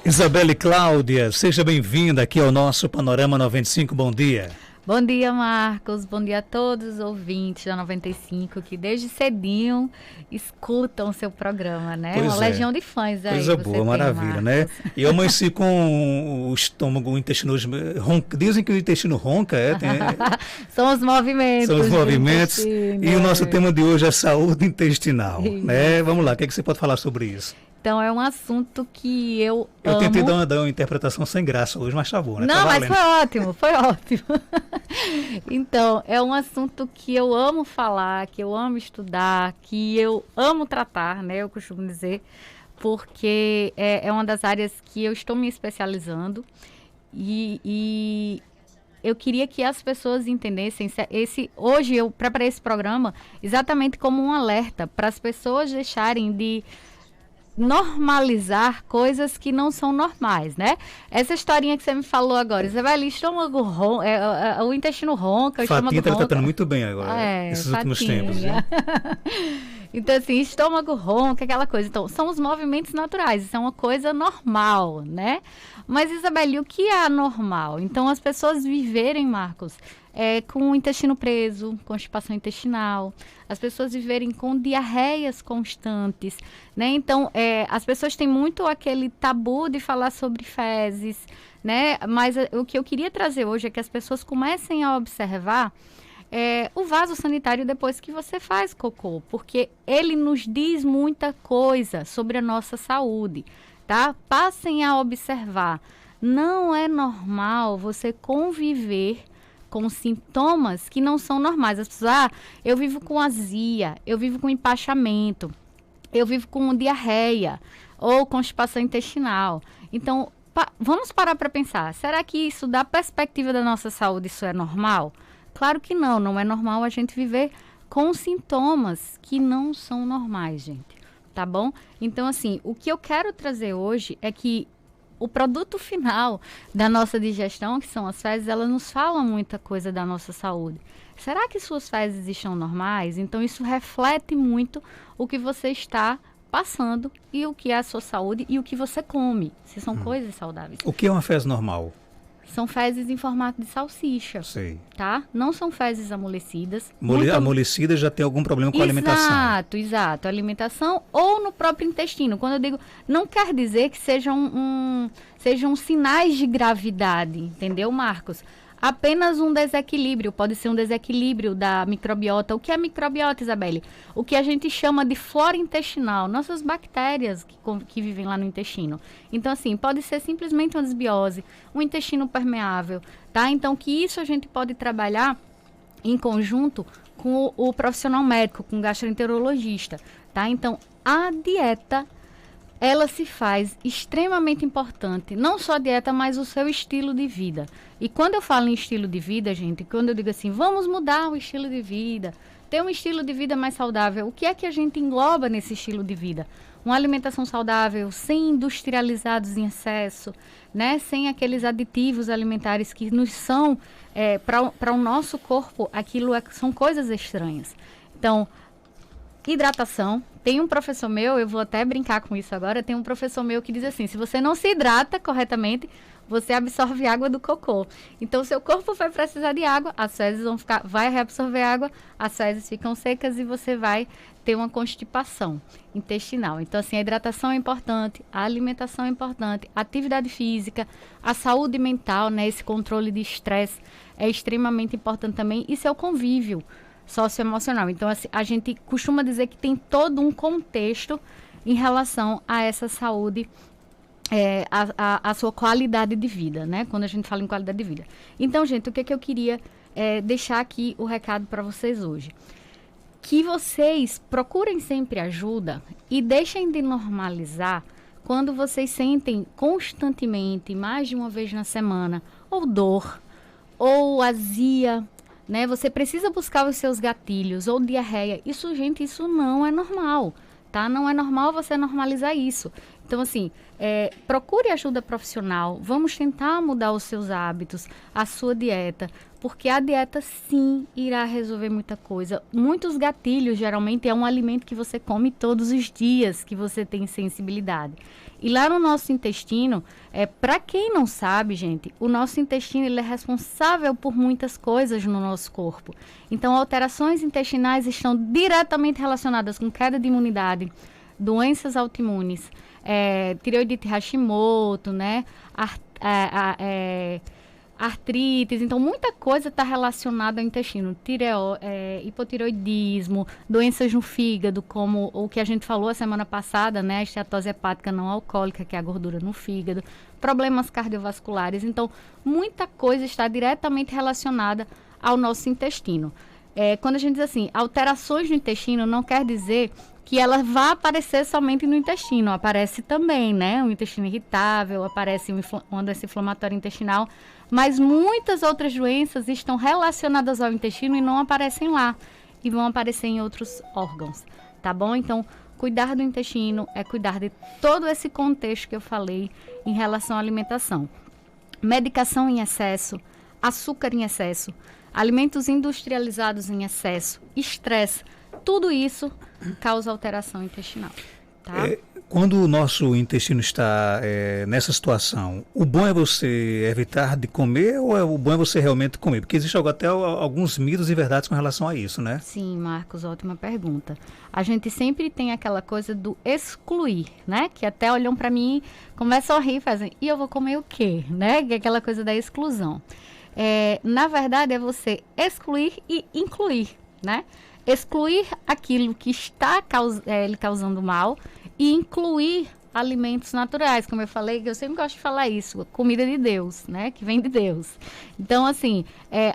Isabelle Cláudia, seja bem-vinda aqui ao nosso Panorama 95, bom dia. Bom dia, Marcos, bom dia a todos os ouvintes da 95 que desde cedinho escutam o seu programa, né? Pois Uma legião de fãs aí. Coisa boa, maravilha, né? E eu amanheci com o estômago, o intestino ronca. Dizem que o intestino ronca, São os movimentos. São os movimentos. E o nosso tema de hoje é saúde intestinal, né? Vamos lá, o que você pode falar sobre isso? Então, é um assunto que eu amo. Eu tentei dar uma interpretação sem graça hoje, mas tá bom, né? Não, mas foi ótimo. Então, é um assunto que eu amo falar, que eu amo estudar, que eu amo tratar, né? Eu costumo dizer, porque é uma das áreas que eu estou me especializando e eu queria que as pessoas entendessem hoje eu preparei esse programa exatamente como um alerta para as pessoas deixarem de normalizar coisas que não são normais, né? Essa historinha que você me falou agora, Isabelle, estômago ronca, o intestino ronca, o estômago ronca. Está tratando muito bem agora, esses últimos tempos. Né? Então, assim, estômago ronca, aquela coisa. Então, são os movimentos naturais, isso é uma coisa normal, né? Mas, Isabelle, o que é anormal? Então, as pessoas viverem, Marcos, com o intestino preso, constipação intestinal, as pessoas viverem com diarreias constantes, né? Então, as pessoas têm muito aquele tabu de falar sobre fezes, né? Mas o que eu queria trazer hoje é que as pessoas comecem a observar o vaso sanitário depois que você faz cocô, porque ele nos diz muita coisa sobre a nossa saúde, tá? Passem a observar. Não é normal você conviver com sintomas que não são normais. As pessoas, eu vivo com azia, eu vivo com empachamento, eu vivo com diarreia ou constipação intestinal. Então, vamos parar para pensar. Será que isso, da perspectiva da nossa saúde, isso é normal? Claro que não. Não é normal a gente viver com sintomas que não são normais, gente. Tá bom? Então, assim, o que eu quero trazer hoje é que o produto final da nossa digestão, que são as fezes, elas nos falam muita coisa da nossa saúde. Será que suas fezes estão normais? Então, isso reflete muito o que você está passando e o que é a sua saúde e o que você come, se são coisas saudáveis. O que é uma fezes normal? São fezes em formato de salsicha. Sei. Tá? Não são fezes amolecidas. Amolecida já tem algum problema com a alimentação. Exato. Alimentação ou no próprio intestino. Quando eu digo, não quer dizer que sejam sinais de gravidade, entendeu, Marcos? Apenas um desequilíbrio, pode ser um desequilíbrio da microbiota. O que é microbiota, Isabelle? O que a gente chama de flora intestinal, nossas bactérias que vivem lá no intestino. Então, assim, pode ser simplesmente uma desbiose, um intestino permeável, tá? Então, que isso a gente pode trabalhar em conjunto com o profissional médico, com o gastroenterologista, tá? Então, a dieta, ela se faz extremamente importante, não só a dieta, mas o seu estilo de vida. E quando eu falo em estilo de vida, gente, quando eu digo assim, vamos mudar o estilo de vida, ter um estilo de vida mais saudável, o que é que a gente engloba nesse estilo de vida? Uma alimentação saudável, sem industrializados em excesso, né? Sem aqueles aditivos alimentares que nos são, para o nosso corpo, são coisas estranhas. Então, hidratação. Tem um professor meu, eu vou até brincar com isso agora, tem um professor meu que diz assim, se você não se hidrata corretamente, você absorve água do cocô. Então, seu corpo vai precisar de água, as fezes vai reabsorver água, as fezes ficam secas e você vai ter uma constipação intestinal. Então, assim, a hidratação é importante, a alimentação é importante, a atividade física, a saúde mental, né, esse controle de estresse é extremamente importante também, isso é o convívio socioemocional. Então, assim, a gente costuma dizer que tem todo um contexto em relação a essa saúde, a sua qualidade de vida, né? Quando a gente fala em qualidade de vida. Então, gente, o que eu queria deixar aqui o recado para vocês hoje? Que vocês procurem sempre ajuda e deixem de normalizar quando vocês sentem constantemente, mais de uma vez na semana, ou dor, ou azia, né? Você precisa buscar os seus gatilhos ou diarreia. Isso, gente, isso não é normal, tá? Não é normal você normalizar isso. Então, assim, procure ajuda profissional, vamos tentar mudar os seus hábitos, a sua dieta, porque a dieta, sim, irá resolver muita coisa. Muitos gatilhos, geralmente, é um alimento que você come todos os dias, que você tem sensibilidade. E lá no nosso intestino, para quem não sabe, gente, o nosso intestino ele é responsável por muitas coisas no nosso corpo. Então, alterações intestinais estão diretamente relacionadas com queda de imunidade, doenças autoimunes, tireoidite Hashimoto, né? Artrites, então muita coisa está relacionada ao intestino, hipotireoidismo, doenças no fígado, como o que a gente falou a semana passada, né, a esteatose hepática não alcoólica, que é a gordura no fígado, problemas cardiovasculares, então muita coisa está diretamente relacionada ao nosso intestino. Quando a gente diz assim, alterações no intestino, não quer dizer que ela vai aparecer somente no intestino, aparece também, né, o intestino irritável, aparece uma doença inflamatória intestinal, mas muitas outras doenças estão relacionadas ao intestino e não aparecem lá, e vão aparecer em outros órgãos, tá bom? Então, cuidar do intestino é cuidar de todo esse contexto que eu falei em relação à alimentação. Medicação em excesso, açúcar em excesso, alimentos industrializados em excesso, estresse, tudo isso causa alteração intestinal, tá? Quando o nosso intestino está nessa situação, o bom é você evitar de comer ou o bom é você realmente comer? Porque existem até alguns mitos e verdades com relação a isso, né? Sim, Marcos, ótima pergunta. A gente sempre tem aquela coisa do excluir, né? Que até olham para mim, começam a rir e fazem, e eu vou comer o quê? Né? Que é aquela coisa da exclusão. Na verdade, é você excluir e incluir, né? Excluir aquilo que está lhe causando mal e incluir alimentos naturais, como eu falei, que eu sempre gosto de falar isso, comida de Deus, né, que vem de Deus. Então, assim,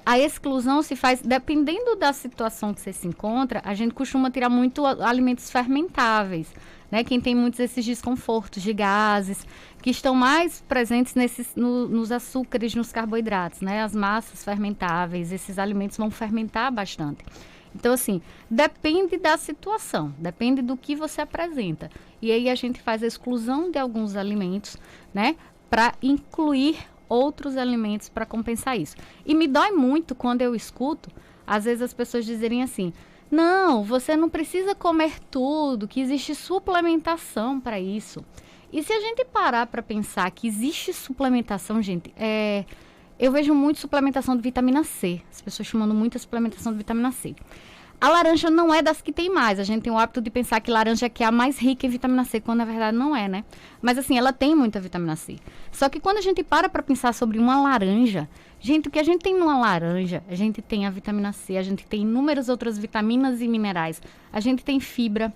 a exclusão se faz, dependendo da situação que você se encontra, a gente costuma tirar muito alimentos fermentáveis, né, quem tem muitos esses desconfortos de gases, que estão mais presentes nos açúcares, nos carboidratos, né, as massas fermentáveis, esses alimentos vão fermentar bastante. Então, assim, depende da situação, depende do que você apresenta. E aí a gente faz a exclusão de alguns alimentos, né, para incluir outros alimentos para compensar isso. E me dói muito quando eu escuto, às vezes as pessoas dizerem assim, não, você não precisa comer tudo, que existe suplementação para isso. E se a gente parar para pensar que existe suplementação, gente, eu vejo muito suplementação de vitamina C. As pessoas chamando muita suplementação de vitamina C. A laranja não é das que tem mais. A gente tem o hábito de pensar que laranja é que é a mais rica em vitamina C, quando na verdade não é, né? Mas assim, ela tem muita vitamina C. Só que quando a gente para pensar sobre uma laranja, gente, o que a gente tem numa laranja, a gente tem a vitamina C, a gente tem inúmeras outras vitaminas e minerais. A gente tem fibra,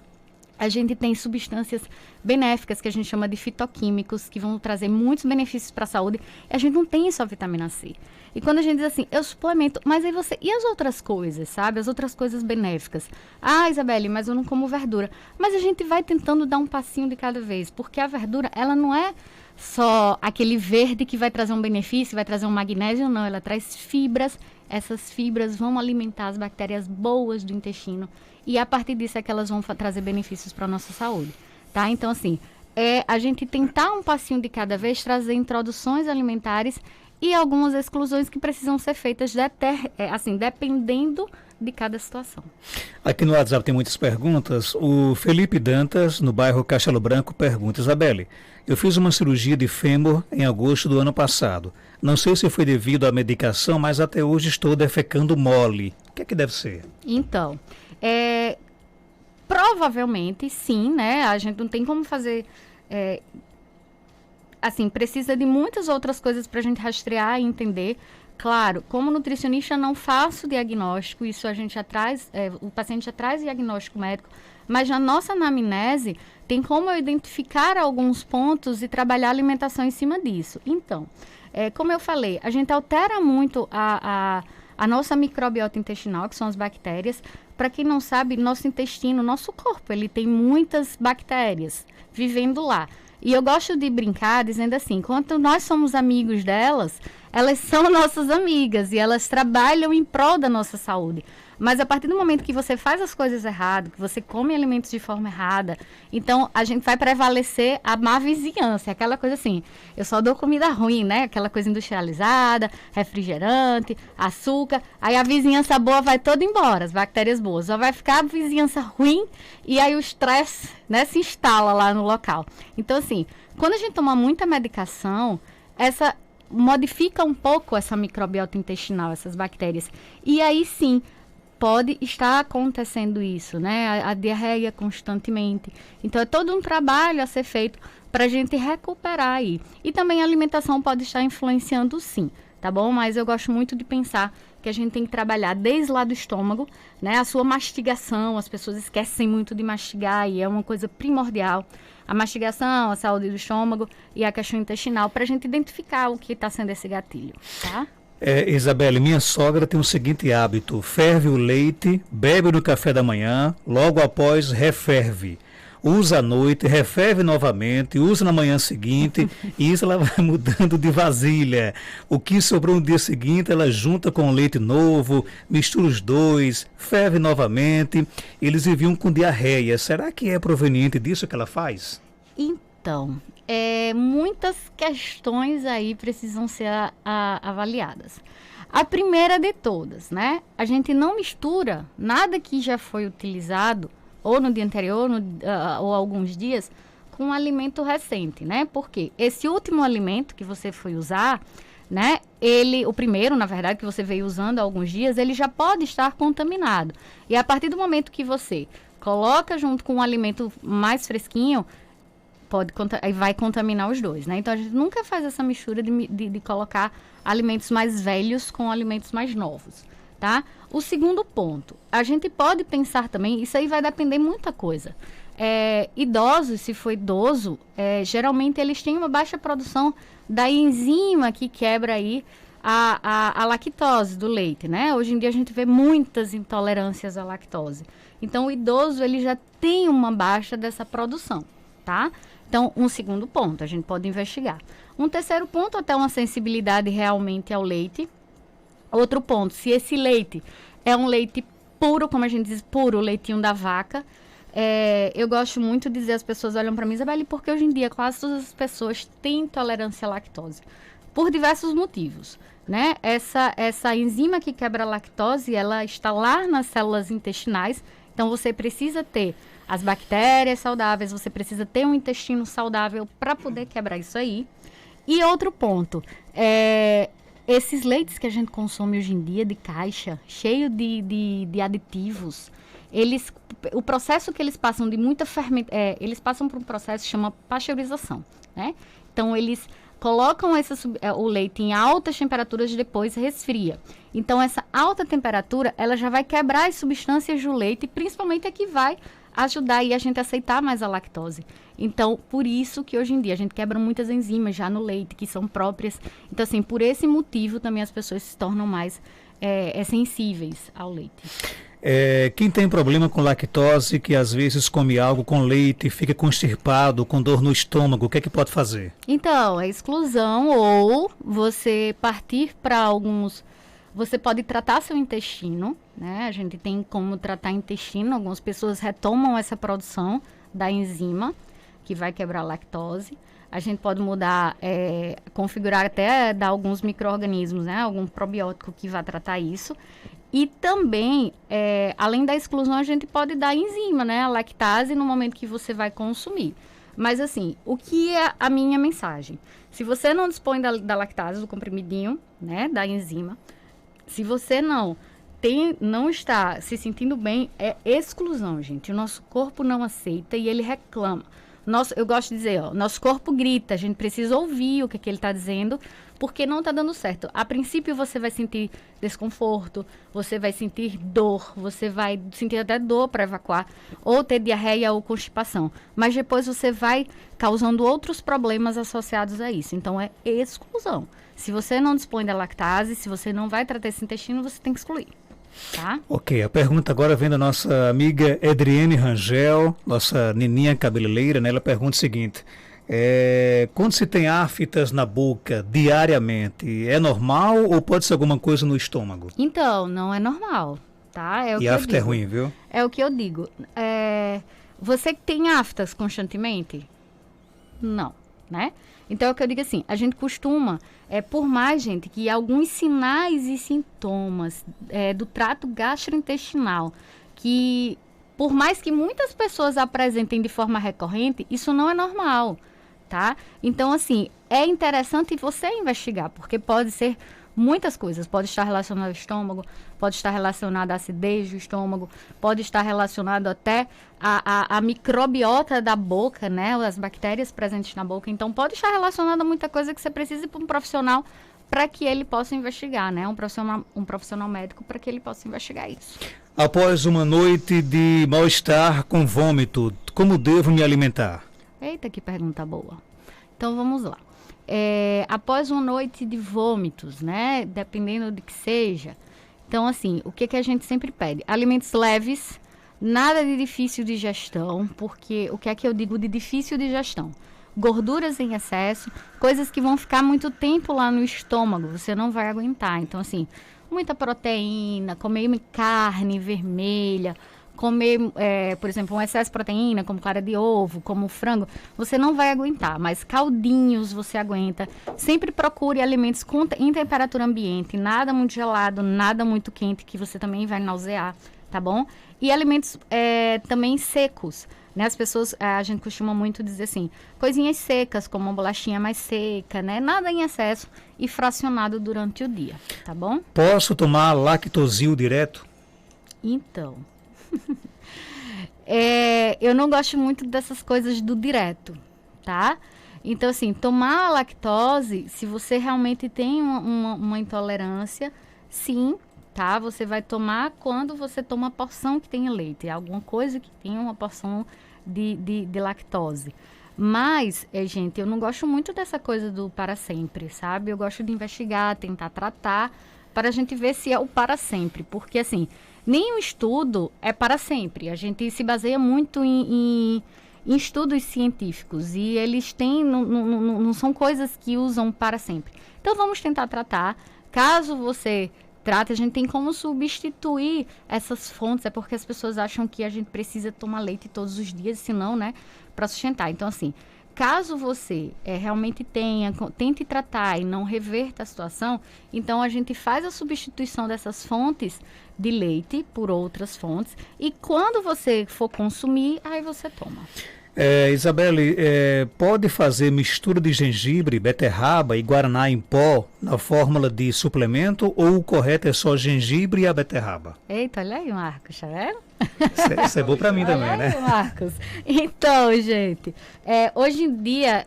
a gente tem substâncias benéficas que a gente chama de fitoquímicos, que vão trazer muitos benefícios para a saúde. E a gente não tem só vitamina C. E quando a gente diz assim, eu suplemento, mas aí você... E as outras coisas, sabe? As outras coisas benéficas. Ah, Isabelle, mas eu não como verdura. Mas a gente vai tentando dar um passinho de cada vez, porque a verdura, ela não é só aquele verde que vai trazer um benefício, vai trazer um magnésio, não. Ela traz fibras. Essas fibras vão alimentar as bactérias boas do intestino. E a partir disso é que elas vão trazer benefícios para a nossa saúde, tá? Então, assim, a gente tentar um passinho de cada vez, trazer introduções alimentares e algumas exclusões que precisam ser feitas, assim, dependendo de cada situação. Aqui no WhatsApp tem muitas perguntas. O Felipe Dantas, no bairro Castelo Branco, pergunta, Isabelle, eu fiz uma cirurgia de fêmur em agosto do ano passado. Não sei se foi devido à medicação, mas até hoje estou defecando mole. O que é que deve ser? Então, provavelmente sim, né? A gente não tem como fazer... assim, precisa de muitas outras coisas para a gente rastrear e entender. Claro, como nutricionista não faço diagnóstico, isso a gente já traz, o paciente já traz diagnóstico médico, mas na nossa anamnese tem como eu identificar alguns pontos e trabalhar a alimentação em cima disso. Então, como eu falei, a gente altera muito a nossa microbiota intestinal, que são as bactérias. Para quem não sabe, nosso intestino, nosso corpo, ele tem muitas bactérias vivendo lá. E eu gosto de brincar dizendo assim, enquanto nós somos amigos delas, elas são nossas amigas e elas trabalham em prol da nossa saúde. Mas a partir do momento que você faz as coisas errado, que você come alimentos de forma errada, então a gente vai prevalecer a má vizinhança, aquela coisa assim, eu só dou comida ruim, né? Aquela coisa industrializada, refrigerante, açúcar, aí a vizinhança boa vai toda embora, as bactérias boas, só vai ficar a vizinhança ruim e aí o estresse, né, se instala lá no local. Então assim, quando a gente toma muita medicação, essa modifica um pouco essa microbiota intestinal, essas bactérias, e aí sim, pode estar acontecendo isso, né? A diarreia constantemente. Então, é todo um trabalho a ser feito para a gente recuperar aí. E também a alimentação pode estar influenciando sim, tá bom? Mas eu gosto muito de pensar que a gente tem que trabalhar desde lá do estômago, né? A sua mastigação, as pessoas esquecem muito de mastigar e é uma coisa primordial. A mastigação, a saúde do estômago e a questão intestinal, para a gente identificar o que está sendo esse gatilho, tá? Isabelle, minha sogra tem o seguinte hábito: ferve o leite, bebe no café da manhã, logo após referve. Usa à noite, referve novamente, usa na manhã seguinte e isso ela vai mudando de vasilha. O que sobrou no dia seguinte ela junta com leite novo, mistura os dois, ferve novamente. Eles viviam com diarreia. Será que é proveniente disso que ela faz? Então, muitas questões aí precisam ser avaliadas. A primeira de todas, né? A gente não mistura nada que já foi utilizado, ou no dia anterior, ou alguns dias, com um alimento recente, né? Porque esse último alimento que você foi usar, né? O primeiro, na verdade, que você veio usando há alguns dias, ele já pode estar contaminado. E a partir do momento que você coloca junto com um alimento mais fresquinho, vai contaminar os dois, né? Então, a gente nunca faz essa mistura de colocar alimentos mais velhos com alimentos mais novos, tá? O segundo ponto, a gente pode pensar também, isso aí vai depender muita coisa. Idosos, se for idoso, geralmente eles têm uma baixa produção da enzima que quebra aí a lactose do leite, né? Hoje em dia a gente vê muitas intolerâncias à lactose. Então, o idoso, ele já tem uma baixa dessa produção, tá? Então, um segundo ponto, a gente pode investigar. Um terceiro ponto, até uma sensibilidade realmente ao leite. Outro ponto, se esse leite é um leite puro, como a gente diz, puro, leitinho da vaca. Eu gosto muito de dizer, as pessoas olham para mim, Isabelle, porque hoje em dia quase todas as pessoas têm intolerância à lactose. Por diversos motivos, né? Essa enzima que quebra a lactose, ela está lá nas células intestinais. Então, você precisa ter as bactérias saudáveis, você precisa ter um intestino saudável para poder quebrar isso aí. E outro ponto, esses leites que a gente consome hoje em dia de caixa, cheio de aditivos, o processo que eles passam de muita fermentação, eles passam por um processo que chama pasteurização, né? Então, eles colocam o leite em altas temperaturas e depois resfria. Então, essa alta temperatura, ela já vai quebrar as substâncias do leite, principalmente a que vai ajudar aí a gente a aceitar mais a lactose. Então, por isso que hoje em dia a gente quebra muitas enzimas já no leite, que são próprias. Então, assim, por esse motivo também as pessoas se tornam mais sensíveis ao leite. Quem tem problema com lactose, que às vezes come algo com leite, fica constipado, com dor no estômago, o que é que pode fazer? Então, é exclusão ou você partir para alguns... Você pode tratar seu intestino, né? A gente tem como tratar intestino. Algumas pessoas retomam essa produção da enzima, que vai quebrar a lactose. A gente pode mudar, configurar até dar alguns micro-organismos, né? Algum probiótico que vai tratar isso. E também, além da exclusão, a gente pode dar enzima, né? A lactase no momento que você vai consumir. Mas assim, o que é a minha mensagem? Se você não dispõe da lactase, do comprimidinho, né? Da enzima, se você não está se sentindo bem, é exclusão, gente. O nosso corpo não aceita e ele reclama. Eu gosto de dizer, nosso corpo grita, a gente precisa ouvir o que ele está dizendo, porque não está dando certo. A princípio, você vai sentir desconforto, você vai sentir dor, você vai sentir até dor para evacuar, ou ter diarreia ou constipação. Mas depois você vai causando outros problemas associados a isso. Então, é exclusão. Se você não dispõe da lactase, se você não vai tratar esse intestino, você tem que excluir. Tá? Ok, a pergunta agora vem da nossa amiga Edriene Rangel, nossa neninha cabeleireira, né? Ela pergunta o seguinte: Quando se tem aftas na boca diariamente, é normal ou pode ser alguma coisa no estômago? Então, não é normal, tá? É o E que eu afta é digo. ruim, viu? É o que eu digo. Você tem aftas constantemente? Não, né? Então, é o que eu digo assim, a gente costuma, por mais, gente, que alguns sinais e sintomas do trato gastrointestinal, que por mais que muitas pessoas apresentem de forma recorrente, isso não é normal, tá? Então, assim, é interessante você investigar, porque pode ser muitas coisas. Pode estar relacionado ao estômago, pode estar relacionado à acidez do estômago, pode estar relacionado até à microbiota da boca, né? As bactérias presentes na boca. Então, pode estar relacionado a muita coisa que você precisa ir para um profissional para que ele possa investigar, né? Um profissional médico para que ele possa investigar isso. Após uma noite de mal-estar com vômito, como devo me alimentar? Eita, que pergunta boa. Então, vamos lá. Após uma noite de vômitos, né? Dependendo de que seja. Então, assim, o que a gente sempre pede? Alimentos leves, nada de difícil digestão, porque o que é que eu digo de difícil digestão? Gorduras em excesso, coisas que vão ficar muito tempo lá no estômago, você não vai aguentar. Então, assim, muita proteína, comer carne vermelha, comer, por exemplo, um excesso de proteína, como clara de ovo, como frango, você não vai aguentar, mas caldinhos você aguenta. Sempre procure alimentos em temperatura ambiente, nada muito gelado, nada muito quente, que você também vai nausear, tá bom? E alimentos também secos, né? As pessoas, a gente costuma muito dizer assim, coisinhas secas, como uma bolachinha mais seca, né? Nada em excesso e fracionado durante o dia, tá bom? Posso tomar lactosil direto? Então... eu não gosto muito dessas coisas do direto, tá? Então, assim, tomar a lactose, se você realmente tem uma intolerância, sim, tá? Você vai tomar quando você toma a porção que tenha leite, alguma coisa que tenha uma porção de lactose. Mas, gente, eu não gosto muito dessa coisa do para sempre, sabe? Eu gosto de investigar, tentar tratar, para a gente ver se é o para sempre, porque, assim... Nenhum estudo é para sempre. A gente se baseia muito em estudos científicos e eles têm, não são coisas que usam para sempre. Então, vamos tentar tratar. Caso você trate, a gente tem como substituir essas fontes. É porque as pessoas acham que a gente precisa tomar leite todos os dias, senão, né, para sustentar. Então, assim, caso você realmente tente tratar e não reverta a situação, então a gente faz a substituição dessas fontes de leite por outras fontes e quando você for consumir, aí você toma. Isabelle, pode fazer mistura de gengibre, beterraba e guaraná em pó na fórmula de suplemento ou o correto é só gengibre e a beterraba? Eita, olha aí, Marcos, tá vendo? Isso é bom para mim também, olha aí, né? Marcos. Então, gente, hoje em dia,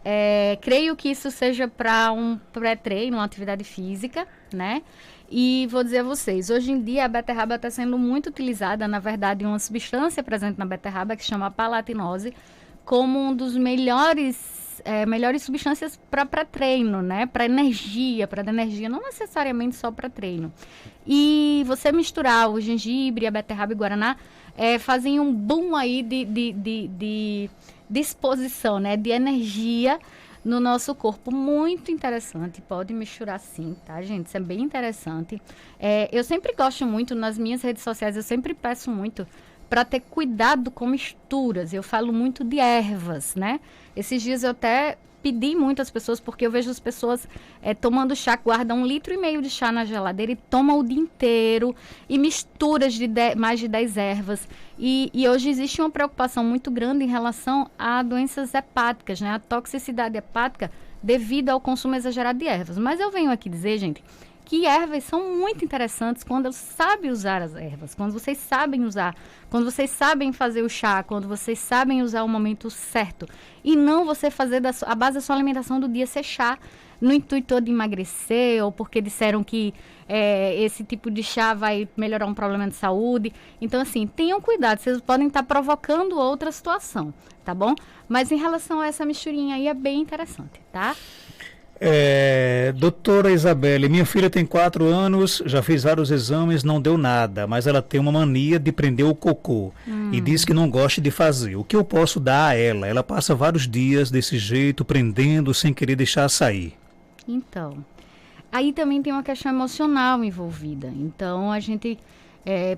creio que isso seja para um pré-treino, uma atividade física, né? E vou dizer a vocês, hoje em dia a beterraba está sendo muito utilizada, na verdade, uma substância presente na beterraba que se chama palatinose, como um dos melhores substâncias para pré-treino, né? Para energia, não necessariamente só para treino. E você misturar o gengibre, a beterraba e o guaraná, fazem um boom aí de disposição, né? De energia no nosso corpo. Muito interessante, pode misturar sim, tá, gente? Isso é bem interessante. Eu sempre gosto muito, nas minhas redes sociais, eu sempre peço muito para ter cuidado com misturas. Eu falo muito de ervas, né? Esses dias eu até pedi muito às pessoas, porque eu vejo as pessoas tomando chá, guardam 1,5 litro de chá na geladeira e tomam o dia inteiro, e misturas de mais de 10 ervas. E hoje existe uma preocupação muito grande em relação a doenças hepáticas, né? A toxicidade hepática devido ao consumo exagerado de ervas. Mas eu venho aqui dizer, gente, que ervas são muito interessantes quando eles sabem usar as ervas, quando vocês sabem usar, quando vocês sabem fazer o chá, quando vocês sabem usar o momento certo. E não você fazer a base da sua alimentação do dia ser chá, no intuito de emagrecer, ou porque disseram que esse tipo de chá vai melhorar um problema de saúde. Então, assim, tenham cuidado, vocês podem estar provocando outra situação, tá bom? Mas em relação a essa misturinha aí, é bem interessante, tá? Doutora Isabelle, minha filha tem 4 anos, já fez vários exames, não deu nada, mas ela tem uma mania de prender o cocô e diz que não gosta de fazer. O que eu posso dar a ela? Ela passa vários dias desse jeito, prendendo, sem querer deixar sair. Então, aí também tem uma questão emocional envolvida. Então, a gente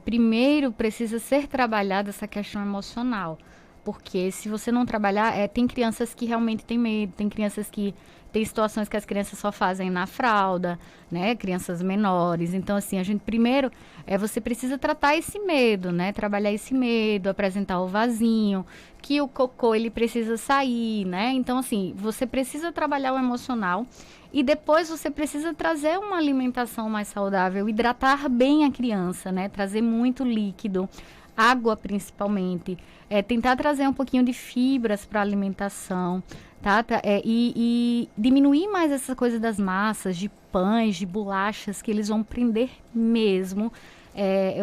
primeiro precisa ser trabalhada essa questão emocional. Porque se você não trabalhar, tem crianças que realmente têm medo, tem crianças que tem situações que as crianças só fazem na fralda, né? Crianças menores. Então, assim, a gente primeiro, você precisa tratar esse medo, né? Trabalhar esse medo, apresentar o vasinho, que o cocô, ele precisa sair, né? Então, assim, você precisa trabalhar o emocional e depois você precisa trazer uma alimentação mais saudável, hidratar bem a criança, né? Trazer muito líquido, água principalmente, tentar trazer um pouquinho de fibras para a alimentação, tá? E diminuir mais essa coisa das massas, de pães, de bolachas, que eles vão prender mesmo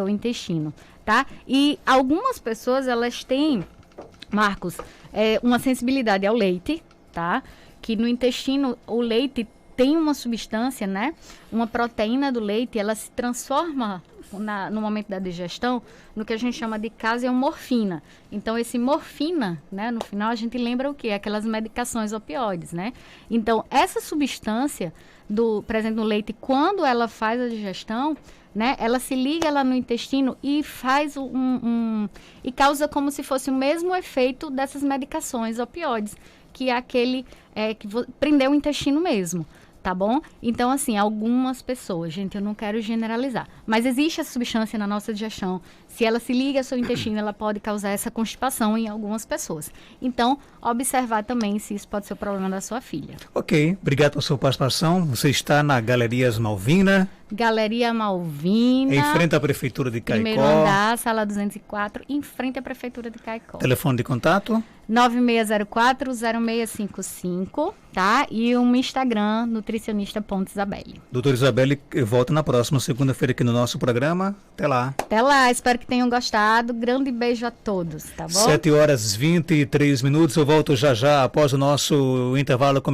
o intestino, tá? E algumas pessoas, elas têm, Marcos, uma sensibilidade ao leite, tá? Que no intestino, o leite tem uma substância, né? Uma proteína do leite, ela se transforma no momento da digestão, no que a gente chama de caseomorfina. Então, esse morfina, né, no final a gente lembra o quê? Aquelas medicações opioides, né? Então, essa substância presente no leite, quando ela faz a digestão, né, ela se liga lá no intestino e faz e causa como se fosse o mesmo efeito dessas medicações opioides, que é aquele que prendeu o intestino mesmo. Tá bom? Então, assim, algumas pessoas, gente, eu não quero generalizar, mas existe essa substância na nossa digestão. Se ela se liga ao seu intestino, ela pode causar essa constipação em algumas pessoas. Então, observar também se isso pode ser o problema da sua filha. Ok, obrigado pela sua participação. Você está na Galerias Malvina. Galeria Malvina. Em frente à Prefeitura de Caicó. Primeiro andar, sala 204, em frente à Prefeitura de Caicó. Telefone de contato? 9604-0655, tá? E um Instagram, nutricionista.isabelle. Doutora Isabelle, eu volto na próxima segunda-feira aqui no nosso programa. Até lá. Até lá, espero que tenham gostado. Grande beijo a todos, tá bom? 7h23. Eu volto já após o nosso intervalo comercial.